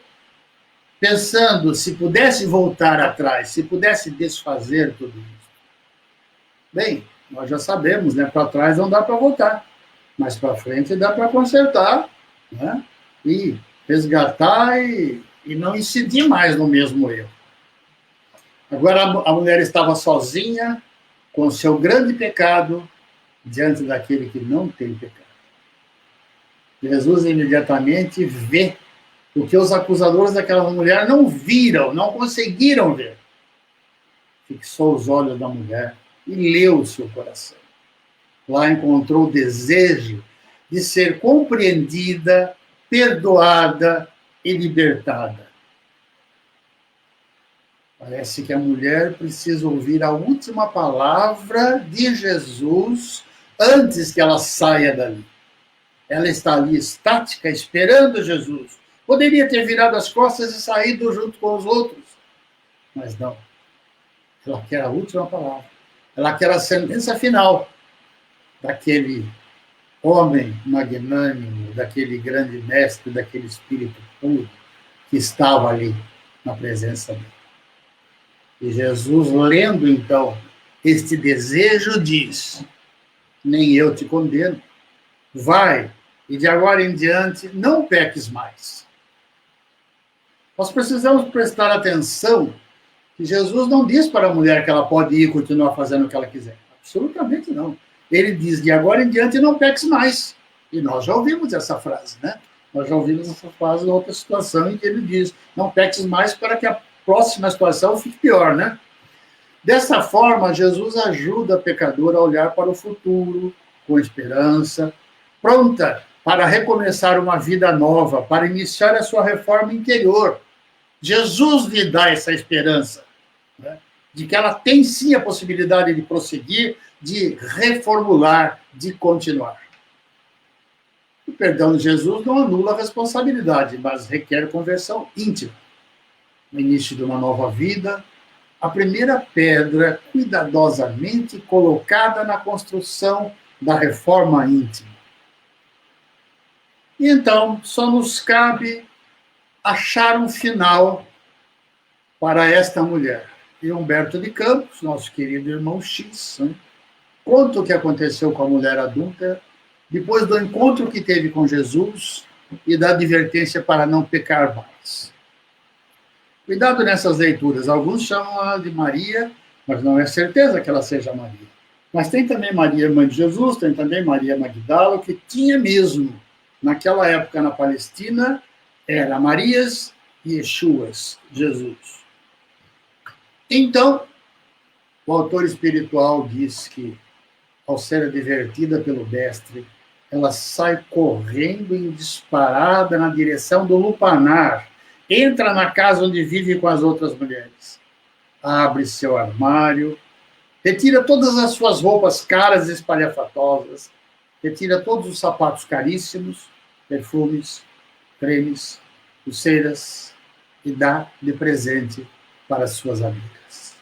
pensando se pudesse voltar atrás, se pudesse desfazer tudo isso. Bem, nós já sabemos, né? Para trás não dá para voltar, mas para frente dá para consertar, né? E resgatar e não incidir mais no mesmo erro. Agora a mulher estava sozinha, com o seu grande pecado, diante daquele que não tem pecado. Jesus imediatamente vê o que os acusadores daquela mulher não viram, não conseguiram ver. Fixou os olhos da mulher e leu o seu coração. Lá encontrou o desejo de ser compreendida, perdoada e libertada. Parece que a mulher precisa ouvir a última palavra de Jesus antes que ela saia dali. Ela está ali estática, esperando Jesus. Poderia ter virado as costas e saído junto com os outros. Mas não. Ela quer a última palavra. Ela quer a sentença final daquele homem magnânimo, daquele grande mestre, daquele espírito puro que estava ali na presença dele. E Jesus, lendo então este desejo, diz: nem eu te condeno. Vai, e de agora em diante não peques mais. Nós precisamos prestar atenção que Jesus não diz para a mulher que ela pode ir e continuar fazendo o que ela quiser. Absolutamente não. Ele diz: de agora em diante não peques mais. E nós já ouvimos essa frase, né? Nós já ouvimos essa frase em outra situação em que ele diz: não peques mais para que a próxima situação fique pior, né? Dessa forma, Jesus ajuda a pecadora a olhar para o futuro com esperança, pronta para recomeçar uma vida nova, para iniciar a sua reforma interior. Jesus lhe dá essa esperança, né, de que ela tem sim a possibilidade de prosseguir, de reformular, de continuar. O perdão de Jesus não anula a responsabilidade, mas requer conversão íntima. No início de uma nova vida, a primeira pedra cuidadosamente colocada na construção da reforma íntima. E então, só nos cabe achar um final para esta mulher. E Humberto de Campos, nosso querido irmão X, né, conta o que aconteceu com a mulher adúltera, depois do encontro que teve com Jesus e da advertência para não pecar mais. Cuidado nessas leituras. Alguns chamam-a de Maria, mas não é certeza que ela seja Maria. Mas tem também Maria, mãe de Jesus, tem também Maria Magdala, que tinha mesmo, naquela época na Palestina, era Marias e Yeshuas, Jesus. Então, o autor espiritual diz que, ao ser advertida pelo mestre, ela sai correndo em disparada na direção do lupanar, entra na casa onde vive com as outras mulheres, abre seu armário, retira todas as suas roupas caras e espalhafatosas, retira todos os sapatos caríssimos, perfumes, cremes, pulseiras, e dá de presente para suas amigas,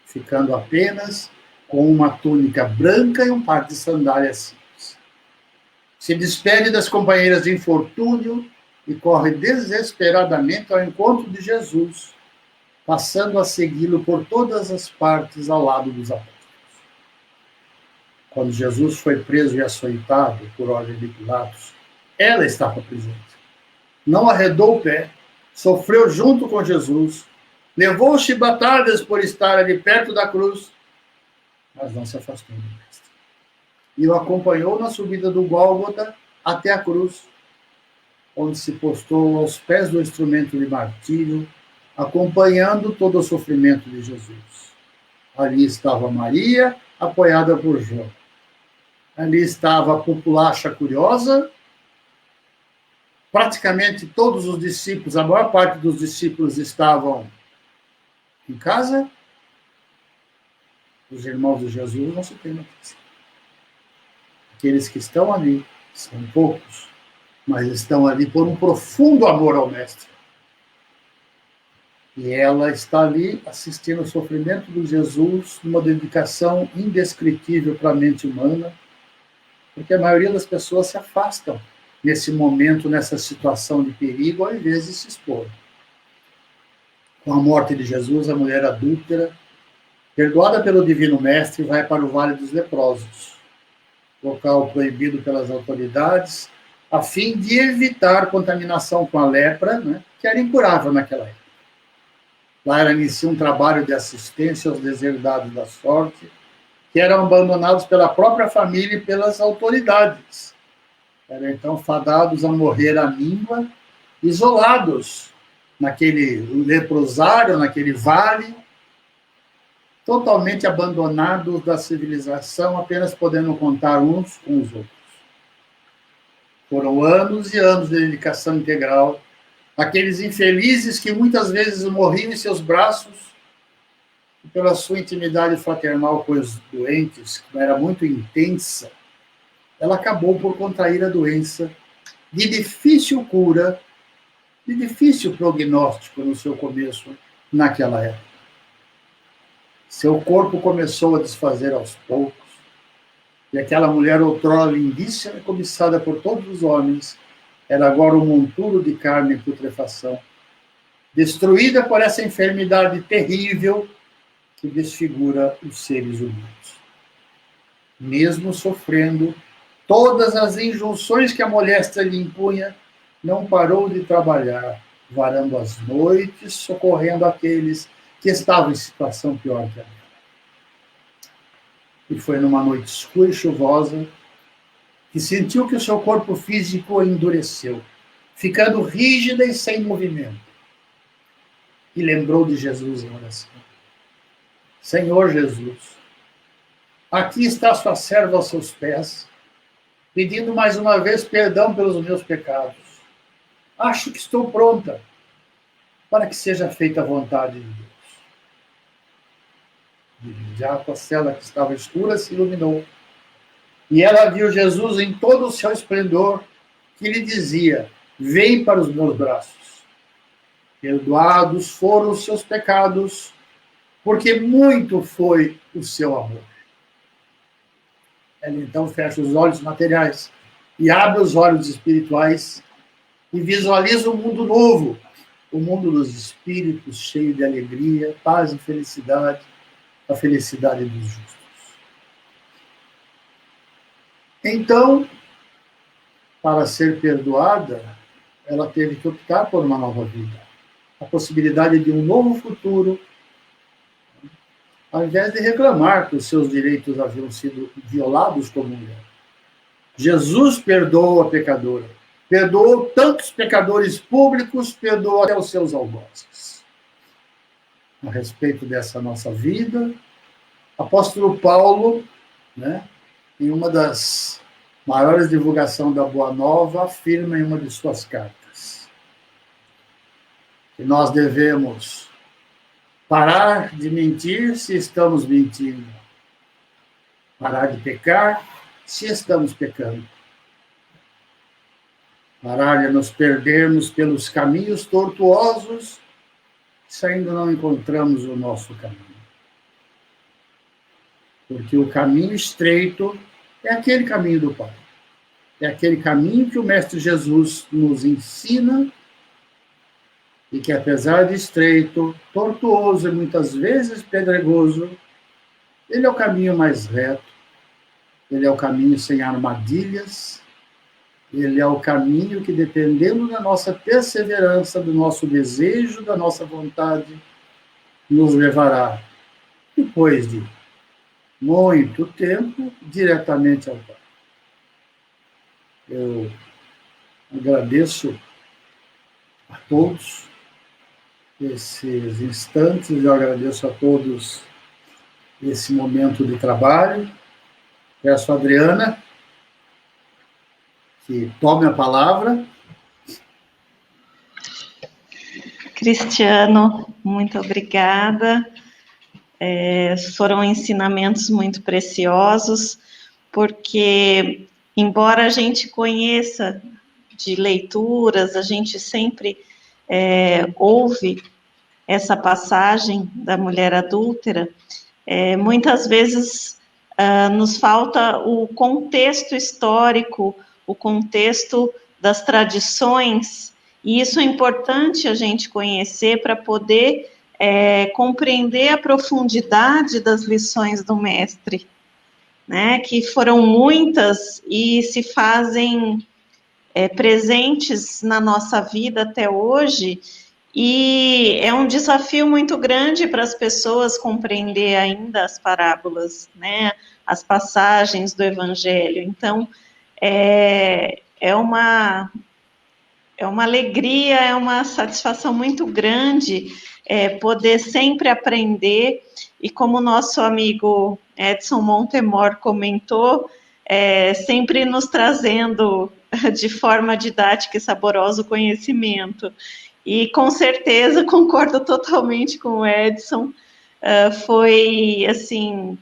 ficando apenas com uma túnica branca e um par de sandálias simples. Se despede das companheiras de infortúnio e corre desesperadamente ao encontro de Jesus, passando a segui-lo por todas as partes ao lado dos apóstolos. Quando Jesus foi preso e açoitado por ordem de Pilatos, ela estava presente. Não arredou o pé, sofreu junto com Jesus, levou chibatadas por estar ali perto da cruz, mas não se afastou do mestre. E o acompanhou na subida do Gólgota até a cruz, onde se postou aos pés do instrumento de martírio, acompanhando todo o sofrimento de Jesus. Ali estava Maria, apoiada por João. Ali estava a populacha curiosa. Praticamente todos os discípulos, a maior parte dos discípulos estavam em casa. Os irmãos de Jesus não se tem notícia. Aqueles que estão ali são poucos, mas estão ali por um profundo amor ao Mestre. E ela está ali assistindo ao sofrimento de Jesus, numa dedicação indescritível para a mente humana, porque a maioria das pessoas se afastam nesse momento, nessa situação de perigo, ao invés de se expor. Com a morte de Jesus, a mulher adúltera, perdoada pelo Divino Mestre, vai para o Vale dos Leprosos, local proibido pelas autoridades, a fim de evitar contaminação com a lepra, né, que era incurável naquela época. Lá ela inicia um trabalho de assistência aos deserdados da sorte, que eram abandonados pela própria família e pelas autoridades. eram então fadados a morrer à míngua, isolados naquele leprosário, naquele vale, totalmente abandonados da civilização, apenas podendo contar uns com os outros. Foram anos e anos de dedicação integral. Aqueles infelizes que muitas vezes morriam em seus braços, e pela sua intimidade fraternal com os doentes, que era muito intensa, ela acabou por contrair a doença de difícil cura, de difícil prognóstico no seu começo, naquela época. Seu corpo começou a desfazer aos poucos, e aquela mulher outrora lindíssima e cobiçada por todos os homens, era agora um monturo de carne em putrefação, destruída por essa enfermidade terrível que desfigura os seres humanos. Mesmo sofrendo todas as injunções que a moléstia lhe impunha, não parou de trabalhar, varando as noites, socorrendo aqueles que estavam em situação pior que a dela. E foi numa noite escura e chuvosa que sentiu que o seu corpo físico endureceu, ficando rígida e sem movimento. E lembrou de Jesus em oração. Senhor Jesus, aqui está sua serva aos seus pés, pedindo mais uma vez perdão pelos meus pecados. Acho que estou pronta para que seja feita a vontade de Deus. De imediato a cela que estava escura se iluminou, e ela viu Jesus em todo o seu esplendor, que lhe dizia: vem para os meus braços. Perdoados foram os seus pecados, porque muito foi o seu amor. Ela então fecha os olhos materiais e abre os olhos espirituais e visualiza um mundo novo, o mundo dos espíritos, cheio de alegria, paz e felicidade, a felicidade dos justos. Então, para ser perdoada, ela teve que optar por uma nova vida, a possibilidade de um novo futuro, ao invés de reclamar que os seus direitos haviam sido violados como mulher. Jesus perdoou a pecadora, perdoou tantos pecadores públicos, perdoou até os seus algozes. A respeito dessa nossa vida, apóstolo Paulo, em uma das maiores divulgações da Boa Nova, afirma em uma de suas cartas que nós devemos parar de mentir se estamos mentindo, parar de pecar se estamos pecando, parar de nos perdermos pelos caminhos tortuosos se ainda não encontramos o nosso caminho. Porque o caminho estreito é aquele caminho do Pai. É aquele caminho que o Mestre Jesus nos ensina e que, apesar de estreito, tortuoso e muitas vezes pedregoso, ele é o caminho mais reto, ele é o caminho sem armadilhas, ele é o caminho que, dependendo da nossa perseverança, do nosso desejo, da nossa vontade, nos levará, depois de muito tempo, diretamente ao Pai. Eu agradeço a todos esses instantes, eu agradeço a todos esse momento de trabalho. Peço a Adriana que tome a palavra. Cristiano, muito obrigada. Foram ensinamentos muito preciosos, porque, embora a gente conheça de leituras, a gente sempre ouve essa passagem da mulher adúltera, muitas vezes nos falta o contexto histórico, o contexto das tradições, e isso é importante a gente conhecer para poder compreender a profundidade das lições do mestre, né, que foram muitas e se fazem presentes na nossa vida até hoje, e é um desafio muito grande para as pessoas compreender ainda as parábolas, né, as passagens do Evangelho. Então, é uma alegria, é uma satisfação muito grande poder sempre aprender, e como o nosso amigo Edson Montemor comentou, sempre nos trazendo de forma didática e saborosa o conhecimento. E com certeza concordo totalmente com o Edson, foi assim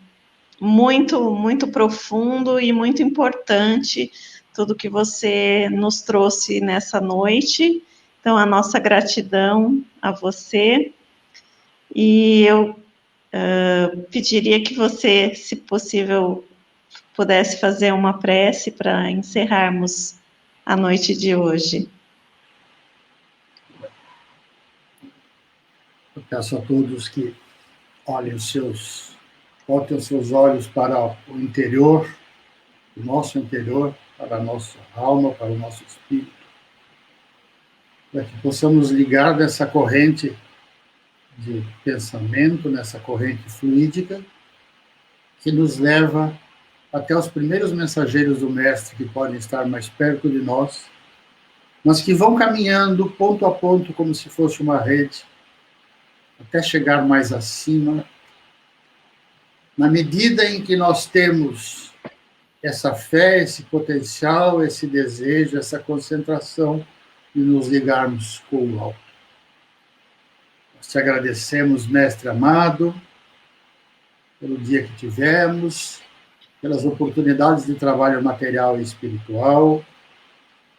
muito, muito profundo e muito importante tudo que você nos trouxe nessa noite. Então, a nossa gratidão a você. E eu pediria que você, se possível, pudesse fazer uma prece para encerrarmos a noite de hoje. Eu peço a todos que voltem os seus olhos para o interior, o nosso interior, para a nossa alma, para o nosso espírito, para que possamos ligar nessa corrente de pensamento, nessa corrente fluídica, que nos leva até os primeiros mensageiros do Mestre, que podem estar mais perto de nós, mas que vão caminhando ponto a ponto, como se fosse uma rede, até chegar mais acima. Na medida em que nós temos essa fé, esse potencial, esse desejo, essa concentração de nos ligarmos com o alto. Nós te agradecemos, Mestre amado, pelo dia que tivemos, pelas oportunidades de trabalho material e espiritual,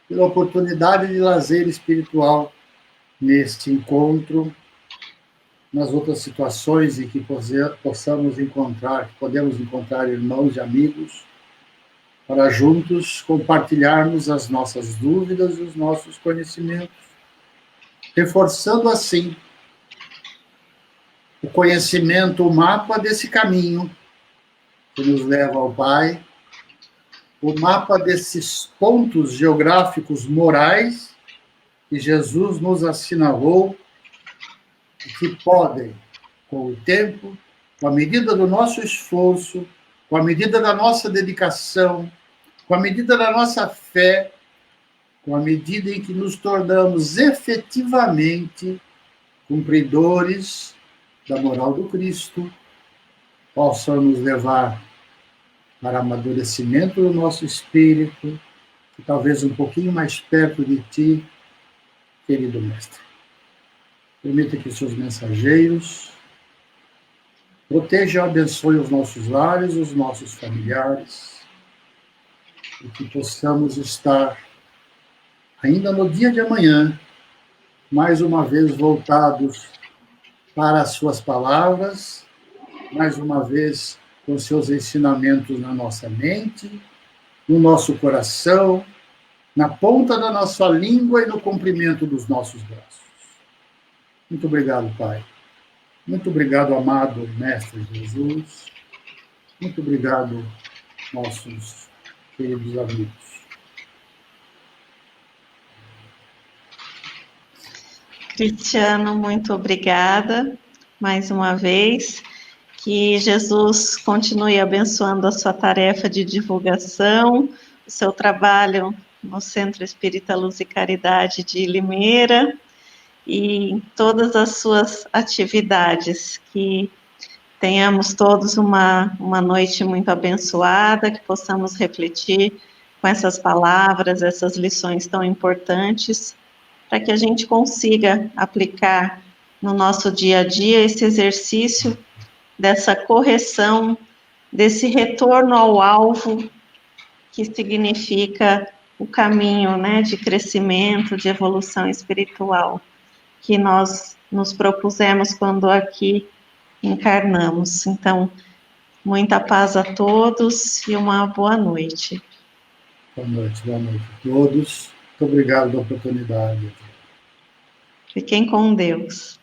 pela oportunidade de lazer espiritual neste encontro, nas outras situações em que podemos encontrar irmãos e amigos, para juntos compartilharmos as nossas dúvidas e os nossos conhecimentos, reforçando assim o conhecimento, o mapa desse caminho que nos leva ao Pai, o mapa desses pontos geográficos morais que Jesus nos assinalou e que podem, com o tempo, com a medida do nosso esforço, com a medida da nossa dedicação, com a medida da nossa fé, com a medida em que nos tornamos efetivamente cumpridores da moral do Cristo, possam nos levar para amadurecimento do nosso espírito, e talvez um pouquinho mais perto de Ti, querido Mestre. Permita que seus mensageiros protejam e abençoem os nossos lares, os nossos familiares, e que possamos estar, ainda no dia de amanhã, mais uma vez voltados para as suas palavras, mais uma vez com seus ensinamentos na nossa mente, no nosso coração, na ponta da nossa língua e no comprimento dos nossos braços. Muito obrigado, Pai. Muito obrigado, amado Mestre Jesus. Muito obrigado, nossos queridos amigos. Cristiano, muito obrigada mais uma vez. Que Jesus continue abençoando a sua tarefa de divulgação, o seu trabalho no Centro Espírita Luz e Caridade de Limeira e em todas as suas atividades. Que tenhamos todos uma noite muito abençoada, que possamos refletir com essas palavras, essas lições tão importantes, para que a gente consiga aplicar no nosso dia a dia esse exercício dessa correção, desse retorno ao alvo, que significa o caminho, né, de crescimento, de evolução espiritual, que nós nos propusemos quando aqui encarnamos. Então, muita paz a todos e uma boa noite. Boa noite a todos. Muito obrigado pela oportunidade. Fiquem com Deus.